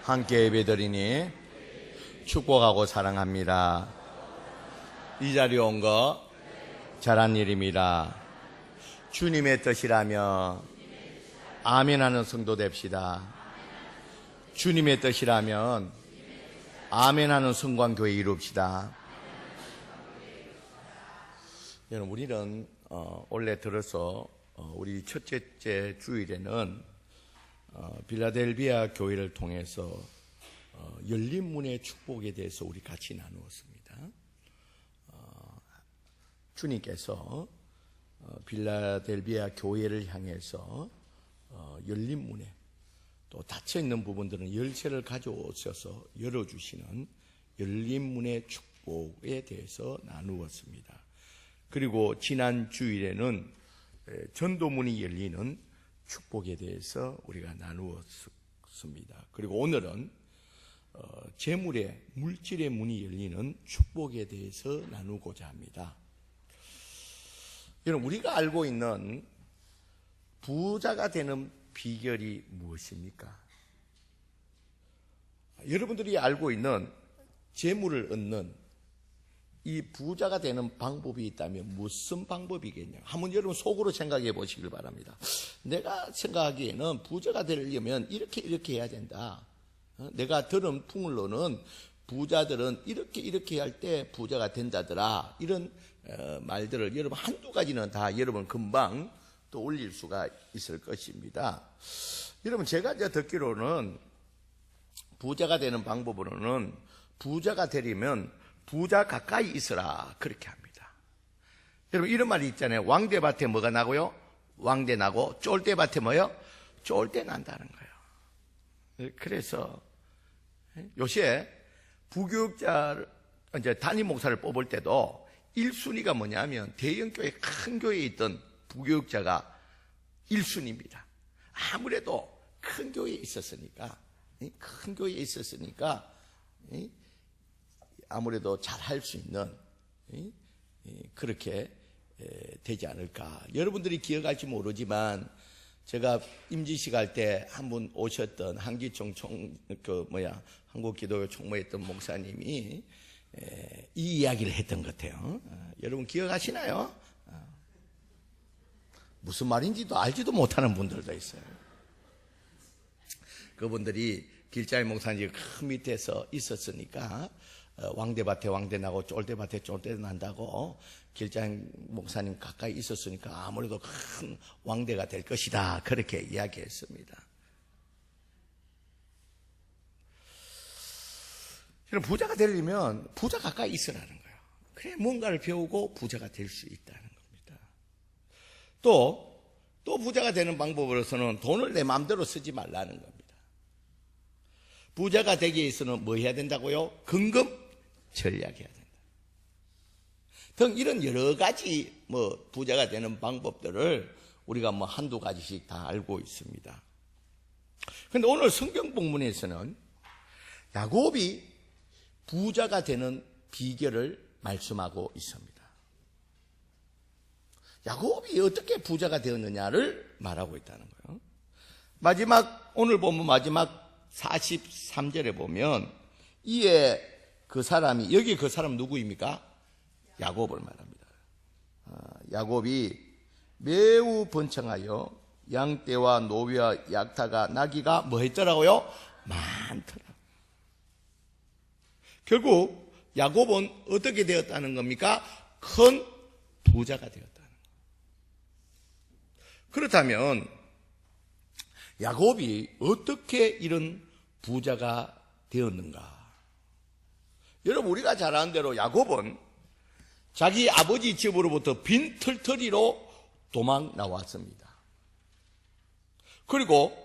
함께 예배드리니 축복하고 사랑합니다. 이 자리에 온 거 잘한 일입니다. 주님의 뜻이라면 아멘하는 성도 됩시다. 주님의 뜻이라면 아멘하는 성광교회 이룹시다. 여러분, 우리는 올해 들어서 우리 첫째 주일에는 빌라델비아 교회를 통해서 열린 문의 축복에 대해서 우리 같이 나누었습니다. 주님께서 빌라델비아 교회를 향해서 열린 문에, 또 닫혀있는 부분들은 열쇠를 가져오셔서 열어주시는 열린 문의 축복에 대해서 나누었습니다. 그리고 지난 주일에는 전도문이 열리는 축복에 대해서 우리가 나누었습니다. 그리고 오늘은 재물의, 물질의 문이 열리는 축복에 대해서 나누고자 합니다. 여러분, 우리가 알고 있는 부자가 되는 비결이 무엇입니까? 여러분들이 알고 있는 재물을 얻는 이 부자가 되는 방법이 있다면 무슨 방법이겠냐? 한번 여러분 속으로 생각해 보시길 바랍니다. 내가 생각하기에는 부자가 되려면 이렇게 해야 된다. 내가 들은 풍으로는 부자들은 이렇게 할 때 부자가 된다더라. 이런 말들을 여러분 한두 가지는 다 여러분 금방 또 올릴 수가 있을 것입니다. 여러분, 제가 이제 듣기로는 부자가 되는 방법으로는 부자가 되려면 부자 가까이 있으라, 그렇게 합니다. 여러분, 이런 말이 있잖아요. 왕대밭에 뭐가 나고요? 왕대 나고, 쫄대밭에 뭐요? 쫄대 난다는 거예요. 그래서 요새 부교육자, 이제 담임 목사를 뽑을 때도 1순위가 뭐냐면 대형교회, 큰 교회에 있던 부교육자가 1순위입니다. 아무래도 큰 교회에 있었으니까, 아무래도 잘할 수 있는, 그렇게 되지 않을까. 여러분들이 기억할지 모르지만 제가 임지식 할 때 한 분 오셨던 한기총 한국기독교 총무했던 목사님이 이 이야기를 했던 것 같아요. 여러분 기억하시나요? 무슨 말인지도 알지도 못하는 분들도 있어요. 그분들이 길자의 목사님 큰 밑에서 있었으니까 왕대밭에 왕대 나고 쫄대밭에 쫄대 난다고 길자의 목사님 가까이 있었으니까 아무래도 큰 왕대가 될 것이다, 그렇게 이야기했습니다. 부자가 되려면 부자 가까이 있으라는 거예요. 그래 뭔가를 배우고 부자가 될 수 있다는 겁니다. 또 부자가 되는 방법으로서는 돈을 내 마음대로 쓰지 말라는 겁니다. 부자가 되기 위해서는 뭐 해야 된다고요? 근금 전략해야 된다. 등 이런 여러 가지 부자가 되는 방법들을 우리가 한두 가지씩 다 알고 있습니다. 그런데 오늘 성경 본문에서는 야곱이 부자가 되는 비결을 말씀하고 있습니다. 야곱이 어떻게 부자가 되었느냐를 말하고 있다는 거예요. 오늘 보면 마지막 43절에 보면 이에 그 사람이, 여기 그 사람 누구입니까? 야곱을 말합니다. 야곱이 매우 번창하여 양떼와 노비와 약타가 나귀가 뭐 했더라고요? 많더라. 결국 야곱은 어떻게 되었다는 겁니까? 큰 부자가 되었다는 겁니다. 그렇다면 야곱이 어떻게 이런 부자가 되었는가? 여러분, 우리가 잘 아는 대로 야곱은 자기 아버지 집으로부터 빈털터리로 도망 나왔습니다. 그리고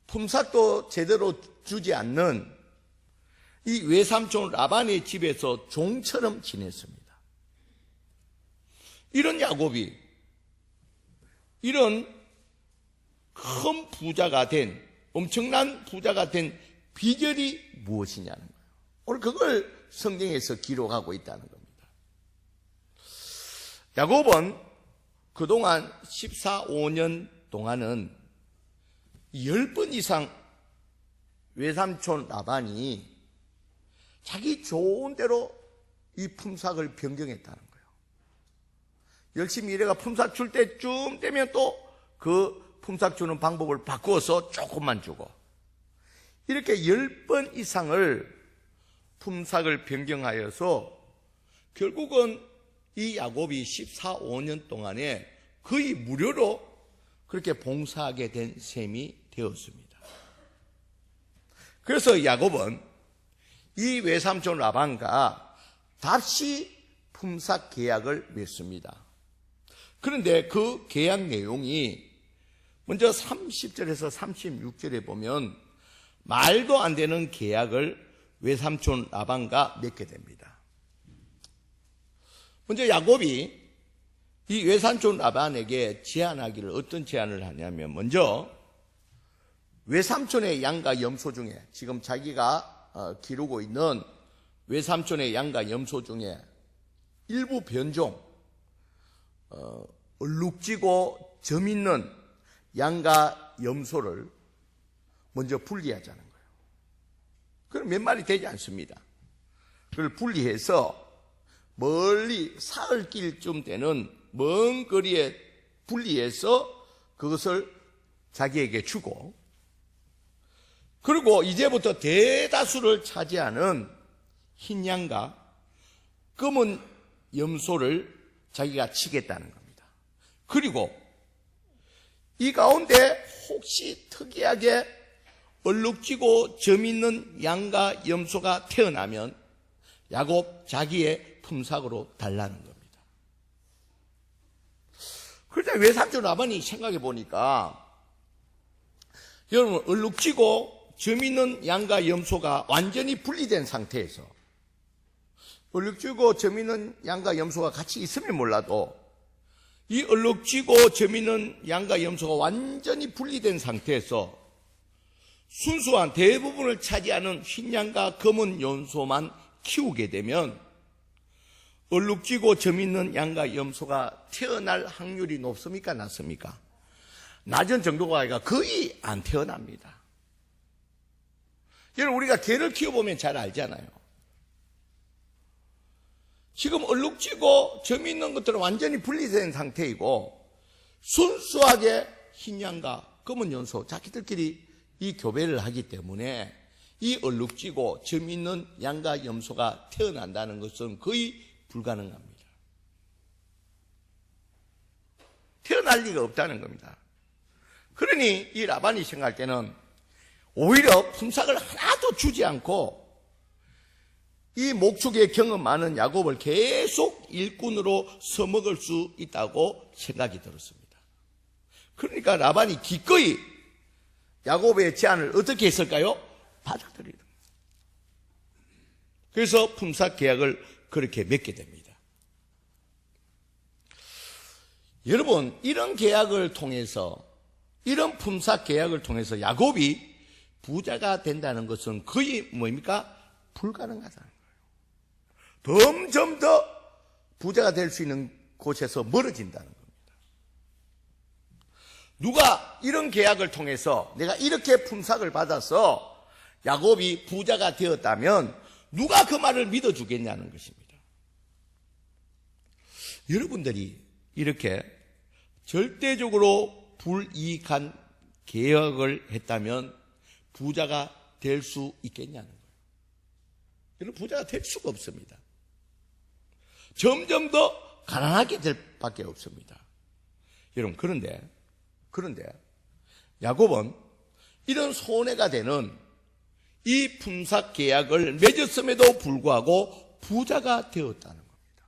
품삯도 제대로 주지 않는 이 외삼촌 라반의 집에서 종처럼 지냈습니다. 이런 야곱이 이런 큰 부자가 된, 엄청난 부자가 된 비결이 무엇이냐는 거예요. 오늘 그걸 성경에서 기록하고 있다는 겁니다. 야곱은 그동안 14, 15년 동안은 10번 이상 외삼촌 라반이 자기 좋은 대로 이 품삯을 변경했다는 거예요. 열심히 일해가 품삯 줄 때쯤 되면 또 그 품삯 주는 방법을 바꾸어서 조금만 주고, 이렇게 10번 이상을 품삯을 변경하여서 결국은 이 야곱이 14, 5년 동안에 거의 무료로 그렇게 봉사하게 된 셈이 되었습니다. 그래서 야곱은 이 외삼촌 라반과 다시 품삯 계약을 맺습니다. 그런데 그 계약 내용이 먼저 30절에서 36절에 보면 말도 안 되는 계약을 외삼촌 라반과 맺게 됩니다. 먼저 야곱이 이 외삼촌 라반에게 제안하기를, 어떤 제안을 하냐면, 먼저 외삼촌의 양과 염소 중에, 지금 자기가 기르고 있는 외삼촌의 양과 염소 중에 일부 변종, 얼룩지고 점 있는 양과 염소를 먼저 분리하자는 거예요. 그럼 몇 마리 되지 않습니다. 그걸 분리해서 멀리 사흘길쯤 되는 먼 거리에 분리해서 그것을 자기에게 주고, 그리고 이제부터 대다수를 차지하는 흰 양과 검은 염소를 자기가 치겠다는 겁니다. 그리고 이 가운데 혹시 특이하게 얼룩지고 점 있는 양과 염소가 태어나면 야곱 자기의 품삯으로 달라는 겁니다. 그런데 외삼촌 라반이 생각해 보니까, 여러분, 얼룩지고 점 있는 양과 염소가 완전히 분리된 상태에서, 얼룩지고 점 있는 양과 염소가 같이 있으면 몰라도 이 얼룩지고 점 있는 양과 염소가 완전히 분리된 상태에서 순수한 대부분을 차지하는 흰 양과 검은 염소만 키우게 되면 얼룩지고 점 있는 양과 염소가 태어날 확률이 높습니까? 낮습니까? 낮은 정도가 아니라 거의 안 태어납니다. 여러분, 우리가 개를 키워보면 잘 알잖아요. 지금 얼룩지고 점 있는 것들은 완전히 분리된 상태이고, 순수하게 흰 양과 검은 염소, 자기들끼리 이 교배를 하기 때문에 이 얼룩지고 점 있는 양과 염소가 태어난다는 것은 거의 불가능합니다. 태어날 리가 없다는 겁니다. 그러니 이 라반이 생각할 때는 오히려 품삯을 하나도 주지 않고 이 목축의 경험 많은 야곱을 계속 일꾼으로 써먹을 수 있다고 생각이 들었습니다. 그러니까 라반이 기꺼이 야곱의 제안을 어떻게 했을까요? 받아들이다. 그래서 품삯 계약을 그렇게 맺게 됩니다. 여러분, 이런 계약을 통해서, 이런 품삯 계약을 통해서 야곱이 부자가 된다는 것은 거의 뭡니까? 불가능하다는 거예요. 점점 더 부자가 될 수 있는 곳에서 멀어진다는 겁니다. 누가 이런 계약을 통해서 내가 이렇게 품삯을 받아서 야곱이 부자가 되었다면 누가 그 말을 믿어주겠냐는 것입니다. 여러분들이 이렇게 절대적으로 불이익한 계약을 했다면 부자가 될 수 있겠냐는 거예요. 여러분, 부자가 될 수가 없습니다. 점점 더 가난하게 될 밖에 없습니다. 여러분, 그런데 야곱은 이런 손해가 되는 이 품삯 계약을 맺었음에도 불구하고 부자가 되었다는 겁니다.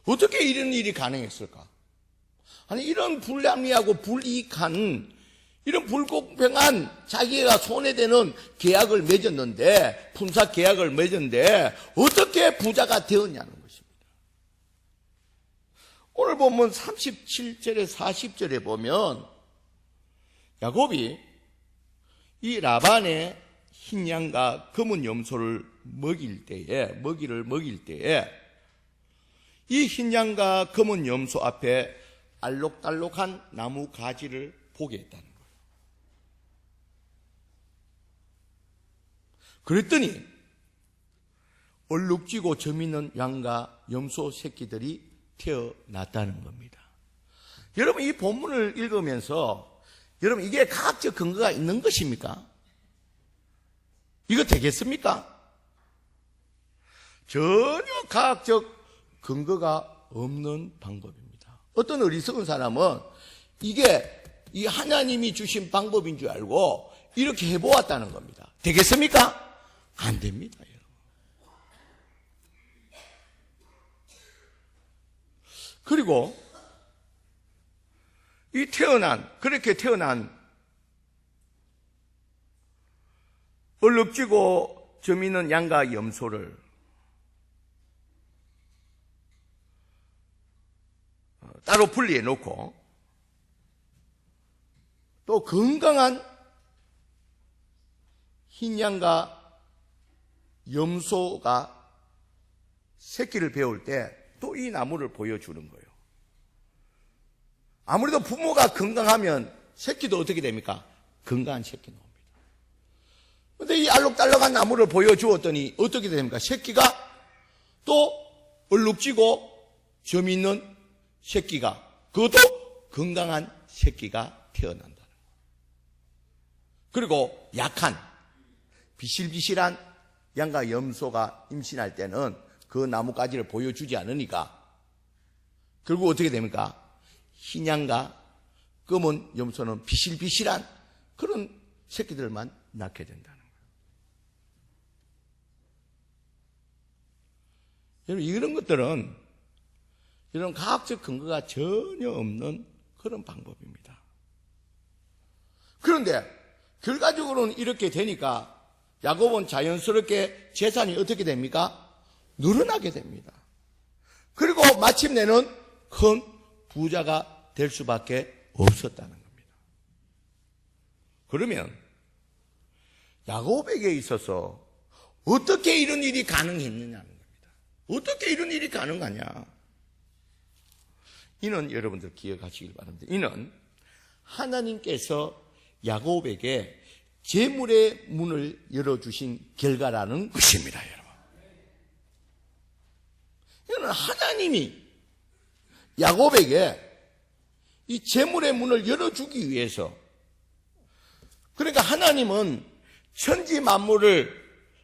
어떻게 이런 일이 가능했을까? 아니, 이런 불합리하고 불이익한, 이런 불공평한 자기가 손해되는 계약을 맺었는데, 품삯 계약을 맺었는데 어떻게 부자가 되었냐는 것입니다. 오늘 보면 37절에 40절에 보면 야곱이 이 라반의 흰 양과 검은 염소를 먹이를 먹일 때에 이 흰 양과 검은 염소 앞에 알록달록한 나무 가지를 보게 했다는 거예요. 그랬더니 얼룩지고 점 있는 양과 염소 새끼들이 태어났다는 겁니다. 여러분, 이 본문을 읽으면서 여러분, 이게 과학적 근거가 있는 것입니까? 이거 되겠습니까? 전혀 과학적 근거가 없는 방법입니다. 어떤 어리석은 사람은 이게 이 하나님이 주신 방법인 줄 알고 이렇게 해보았다는 겁니다. 되겠습니까? 안 됩니다, 여러분. 그리고 그렇게 태어난 얼룩지고 점 있는 양과 염소를 따로 분리해 놓고 또 건강한 흰 양과 염소가 새끼를 배울 때 또 이 나무를 보여주는 거예요. 아무래도 부모가 건강하면 새끼도 어떻게 됩니까? 건강한 새끼 나옵니다. 그런데 이 알록달록한 나무를 보여주었더니 어떻게 됩니까? 새끼가 또 얼룩지고 점 있는 새끼가, 그것도 건강한 새끼가 태어난다는 거예요. 그리고 약한 비실비실한 양과 염소가 임신할 때는 그 나뭇가지를 보여주지 않으니까 결국 어떻게 됩니까? 흰 양과 검은 염소는 비실비실한 그런 새끼들만 낳게 된다는 거예요. 여러분, 이런 것들은 이런 과학적 근거가 전혀 없는 그런 방법입니다. 그런데 결과적으로는 이렇게 되니까 야곱은 자연스럽게 재산이 어떻게 됩니까? 늘어나게 됩니다. 그리고 마침내는 큰 부자가 될 수밖에 없었다는 겁니다. 그러면 야곱에게 있어서 어떻게 이런 일이 가능했느냐는 겁니다. 어떻게 이런 일이 가능하냐? 이는 여러분들 기억하시길 바랍니다. 이는 하나님께서 야곱에게 재물의 문을 열어주신 결과라는 것입니다, 여러분. 이는 하나님이 야곱에게 이 재물의 문을 열어주기 위해서, 그러니까 하나님은 천지 만물을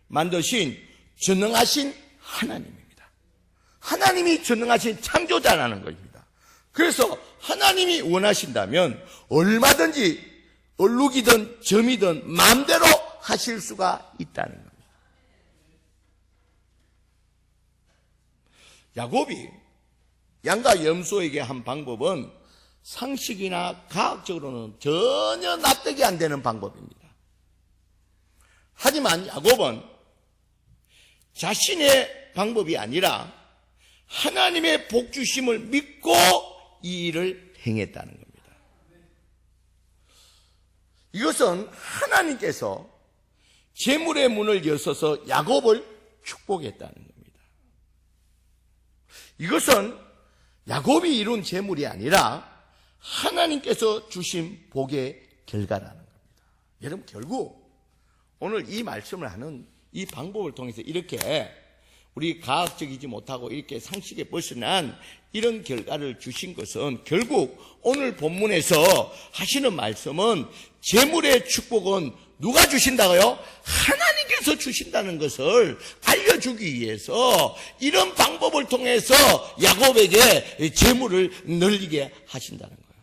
만드신 전능하신 하나님입니다. 하나님이 전능하신 창조자라는 것입니다. 그래서 하나님이 원하신다면 얼마든지 얼룩이든 점이든 마음대로 하실 수가 있다는 겁니다. 야곱이 양과 염소에게 한 방법은 상식이나 과학적으로는 전혀 납득이 안 되는 방법입니다. 하지만 야곱은 자신의 방법이 아니라 하나님의 복주심을 믿고 이 일을 행했다는 겁니다. 이것은 하나님께서 재물의 문을 여셔서 야곱을 축복했다는 겁니다. 이것은 야곱이 이룬 재물이 아니라 하나님께서 주신 복의 결과라는 겁니다. 여러분, 결국 오늘 이 말씀을 하는 이 방법을 통해서 이렇게 우리 과학적이지 못하고 이렇게 상식에 벗어난 이런 결과를 주신 것은 결국 오늘 본문에서 하시는 말씀은 재물의 축복은 누가 주신다고요? 하나님께서 주신다는 것을 알려주기 위해서 이런 방법을 통해서 야곱에게 재물을 늘리게 하신다는 거예요.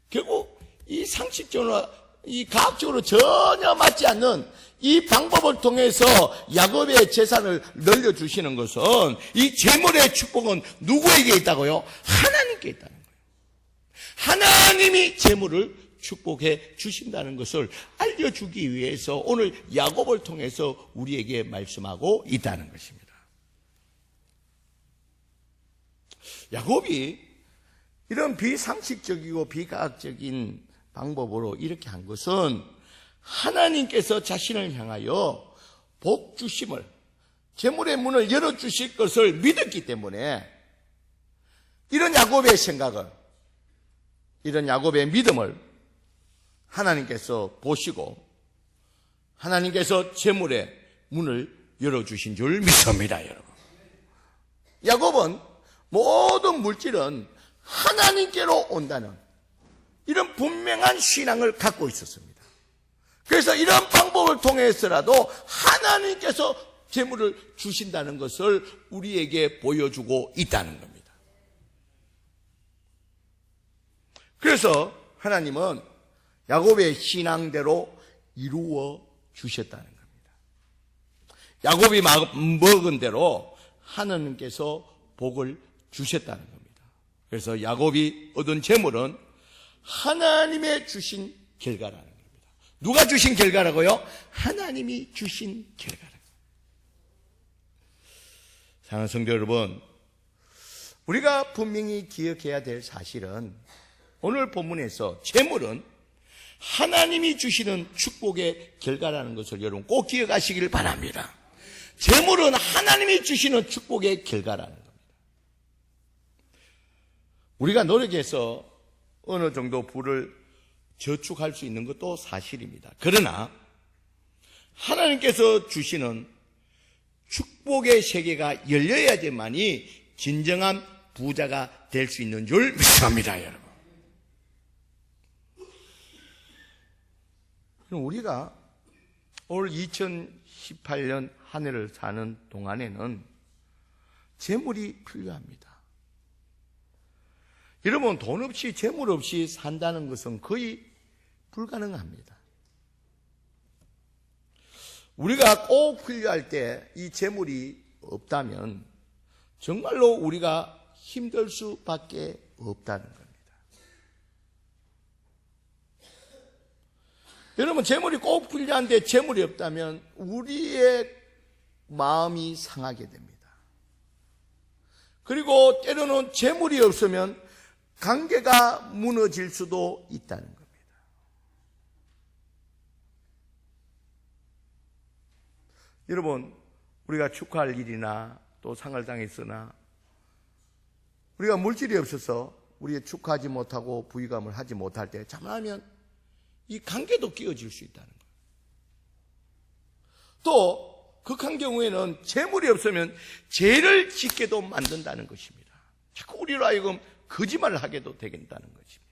결국 이 상식적으로, 이 과학적으로 전혀 맞지 않는 이 방법을 통해서 야곱의 재산을 늘려주시는 것은 이 재물의 축복은 누구에게 있다고요? 하나님께 있다는 거예요. 하나님이 재물을 축복해 주신다는 것을 알려주기 위해서 오늘 야곱을 통해서 우리에게 말씀하고 있다는 것입니다. 야곱이 이런 비상식적이고 비과학적인 방법으로 이렇게 한 것은 하나님께서 자신을 향하여 복 주심을, 재물의 문을 열어주실 것을 믿었기 때문에 이런 야곱의 생각을, 이런 야곱의 믿음을 하나님께서 보시고 하나님께서 재물의 문을 열어주신 줄 믿습니다, 여러분. 야곱은 모든 물질은 하나님께로 온다는 이런 분명한 신앙을 갖고 있었습니다. 그래서 이런 방법을 통해서라도 하나님께서 재물을 주신다는 것을 우리에게 보여주고 있다는 겁니다. 그래서 하나님은 야곱의 신앙대로 이루어 주셨다는 겁니다. 야곱이 먹은 대로 하나님께서 복을 주셨다는 겁니다. 그래서 야곱이 얻은 재물은 하나님의 주신 결과라는 겁니다. 누가 주신 결과라고요? 하나님이 주신 결과라는 겁니다. 사랑하는 성도 여러분, 우리가 분명히 기억해야 될 사실은 오늘 본문에서 재물은 하나님이 주시는 축복의 결과라는 것을 여러분 꼭 기억하시길 바랍니다. 재물은 하나님이 주시는 축복의 결과라는 겁니다. 우리가 노력해서 어느 정도 부를 저축할 수 있는 것도 사실입니다. 그러나 하나님께서 주시는 축복의 세계가 열려야지만이 진정한 부자가 될 수 있는 줄 믿습니다, 여러분. 우리가 올 2018년 한 해를 사는 동안에는 재물이 필요합니다. 여러분, 돈 없이 재물 없이 산다는 것은 거의 불가능합니다. 우리가 꼭 필요할 때 이 재물이 없다면 정말로 우리가 힘들 수밖에 없다는 겁니다. 여러분, 재물이 꼭 필요한데 재물이 없다면 우리의 마음이 상하게 됩니다. 그리고 때로는 재물이 없으면 관계가 무너질 수도 있다는 겁니다. 여러분, 우리가 축하할 일이나 또 상을 당했으나 우리가 물질이 없어서 우리가 축하하지 못하고 부의감을 하지 못할 때 잘못하면 이 관계도 끼어질 수 있다는 거예요. 또 극한 경우에는 재물이 없으면 죄를 짓게도 만든다는 것입니다. 자꾸 우리로 하여금 거짓말을 하게도 되겠다는 것입니다.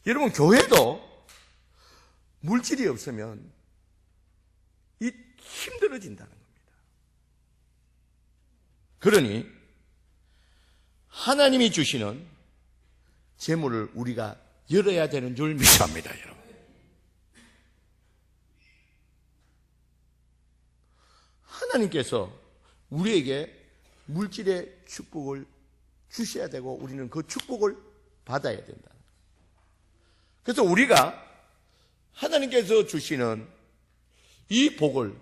여러분, 교회도 물질이 없으면 이 힘들어진다는 겁니다. 그러니 하나님이 주시는 재물을 우리가 열어야 되는 줄 믿습니다, 여러분. 하나님께서 우리에게 물질의 축복을 주셔야 되고 우리는 그 축복을 받아야 된다. 그래서 우리가 하나님께서 주시는 이 복을,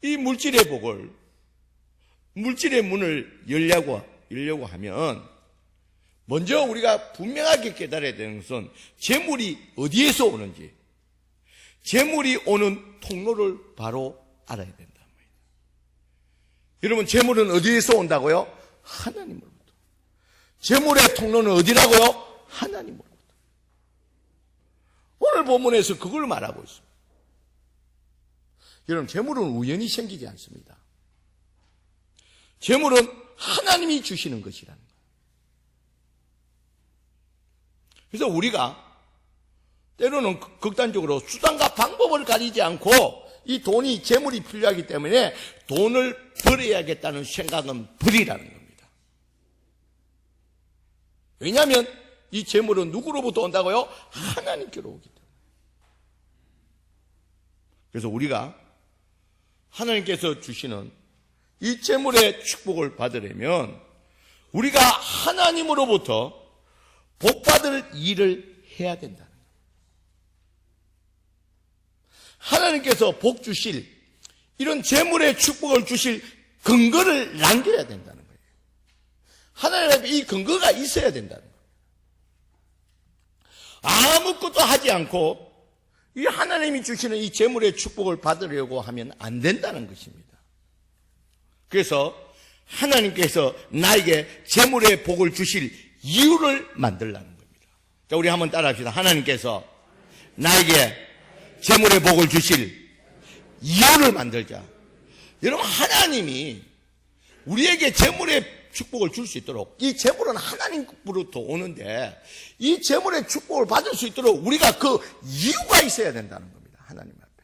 이 물질의 복을, 물질의 문을 열려고 하면 먼저 우리가 분명하게 깨달아야 되는 것은 재물이 어디에서 오는지, 재물이 오는 통로를 바로 알아야 된다. 여러분, 재물은 어디에서 온다고요? 하나님으로부터. 재물의 통로는 어디라고요? 하나님으로부터. 오늘 본문에서 그걸 말하고 있습니다. 여러분, 재물은 우연히 생기지 않습니다. 재물은 하나님이 주시는 것이라는 거예요. 그래서 우리가 때로는 극단적으로 수단과 방법을 가리지 않고 이 돈이 재물이 필요하기 때문에 돈을 벌어야겠다는 생각은 버리라는 겁니다. 왜냐하면 이 재물은 누구로부터 온다고요? 하나님께로 오기 때문에. 그래서 우리가 하나님께서 주시는 이 재물의 축복을 받으려면 우리가 하나님으로부터 복받을 일을 해야 된다는 거예요. 하나님께서 복 주실, 이런 재물의 축복을 주실 근거를 남겨야 된다는 거예요. 하나님 앞에 이 근거가 있어야 된다는 거예요. 아무것도 하지 않고 이 하나님이 주시는 이 재물의 축복을 받으려고 하면 안 된다는 것입니다. 그래서 하나님께서 나에게 재물의 복을 주실 이유를 만들라는 겁니다. 자, 우리 한번 따라합시다. 하나님께서 나에게 재물의 복을 주실 이유를 만들자. 여러분, 하나님이 우리에게 재물의 축복을 줄 수 있도록, 이 재물은 하나님으로부터 오는데 이 재물의 축복을 받을 수 있도록 우리가 그 이유가 있어야 된다는 겁니다. 하나님 앞에.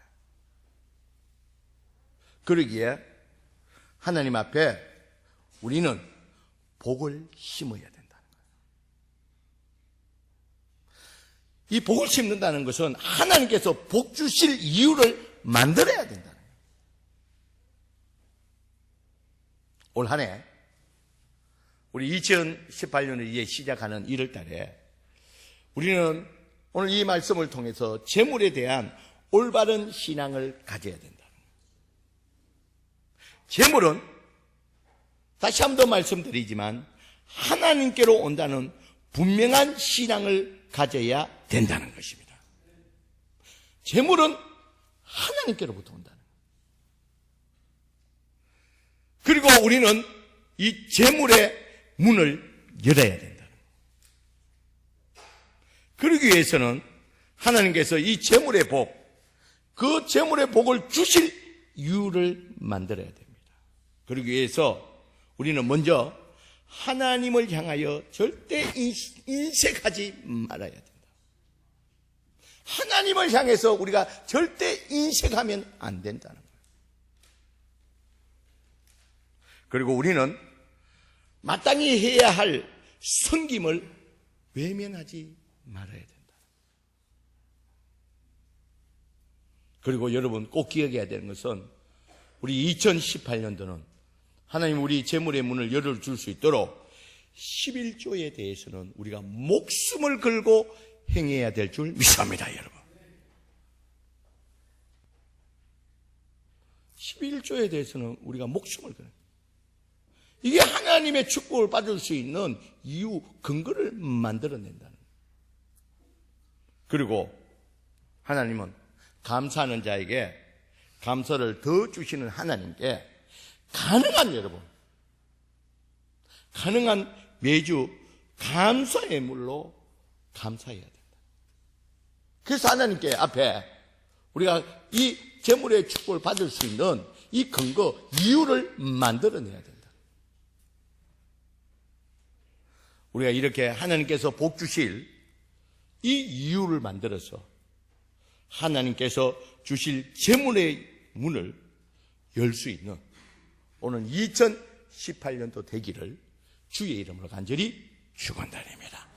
그러기에 하나님 앞에 우리는 복을 심어야 된다는 거예요. 이 복을 심는다는 것은 하나님께서 복 주실 이유를 만들어야 된다는 거예요. 올 한 해 우리 2018년을 이제 시작하는 1월 달에 우리는 오늘 이 말씀을 통해서 재물에 대한 올바른 신앙을 가져야 된다. 재물은 다시 한 번 더 말씀드리지만 하나님께로 온다는 분명한 신앙을 가져야 된다는 것입니다. 재물은 하나님께로부터 온다는 거예요. 그리고 우리는 이 재물의 문을 열어야 된다는 거예요. 그러기 위해서는 하나님께서 이 재물의 복, 그 재물의 복을 주실 이유를 만들어야 됩니다. 그러기 위해서 우리는 먼저 하나님을 향하여 절대 인색하지 말아야 된다. 하나님을 향해서 우리가 절대 인색하면 안 된다는 거예요. 그리고 우리는 마땅히 해야 할 섬김을 외면하지 말아야 된다. 그리고 여러분 꼭 기억해야 되는 것은 우리 2018년도는 하나님 우리 재물의 문을 열어줄 수 있도록 11조에 대해서는 우리가 목숨을 걸고 행해야 될 줄 믿습니다, 여러분. 11조에 대해서는 우리가 목숨을 걸어요. 이게 하나님의 축복을 받을 수 있는 이유, 근거를 만들어낸다는 거예요. 그리고 하나님은 감사하는 자에게 감사를 더 주시는 하나님께 가능한 여러분, 가능한 매주 감사의 물로 감사해야 된다. 그래서 하나님께 앞에 우리가 이 재물의 축복을 받을 수 있는 이 근거, 이유를 만들어내야 된다. 우리가 이렇게 하나님께서 복 주실 이 이유를 만들어서 하나님께서 주실 재물의 문을 열 수 있는 오늘 2018년도 되기를 주의 이름으로 간절히 축원드립니다.